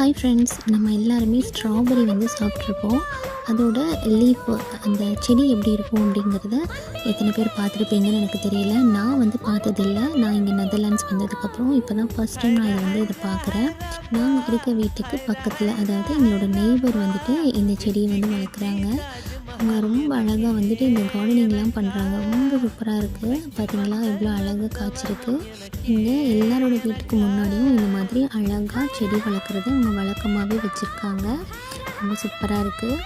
Hi friends, நம்ம எல்லாருமே strawberry வந்து சாப்பிட்ருப்போம். அதோட லீஃப், அந்த செடி எப்படி இருக்கும் அப்படிங்கிறத எத்தனை பேர் பார்த்துருப்பீங்கன்னு எனக்கு தெரியல. நான் வந்து பார்த்ததில்ல. நான் இங்கே நெதர்லாண்ட்ஸ் வந்ததுக்கப்புறம் இப்போ தான் ஃபர்ஸ்ட் டைம் நான் இதை பார்க்குறேன். நாங்கள் இருக்க வீட்டுக்கு பக்கத்தில், அதாவது எங்களோட நெய்பர் வந்துட்டு இந்த செடியை வந்து வளர்க்குறாங்க. அவங்க ரொம்ப அழகாக வந்துட்டு இந்த கார்டனிங்லாம் பண்ணுறாங்க. ரொம்ப சூப்பராக இருக்குது. பார்த்தீங்களா எவ்வளோ அழகாக காய்ச்சிருக்கு. இங்கே எல்லாரோட வீட்டுக்கு முன்னாடியும் இந்த மாதிரி அழகாக செடி வளர்க்குறத அவங்க வழக்கமாகவே வச்சுருக்காங்க. ரொம்ப சூப்பராக இருக்குது.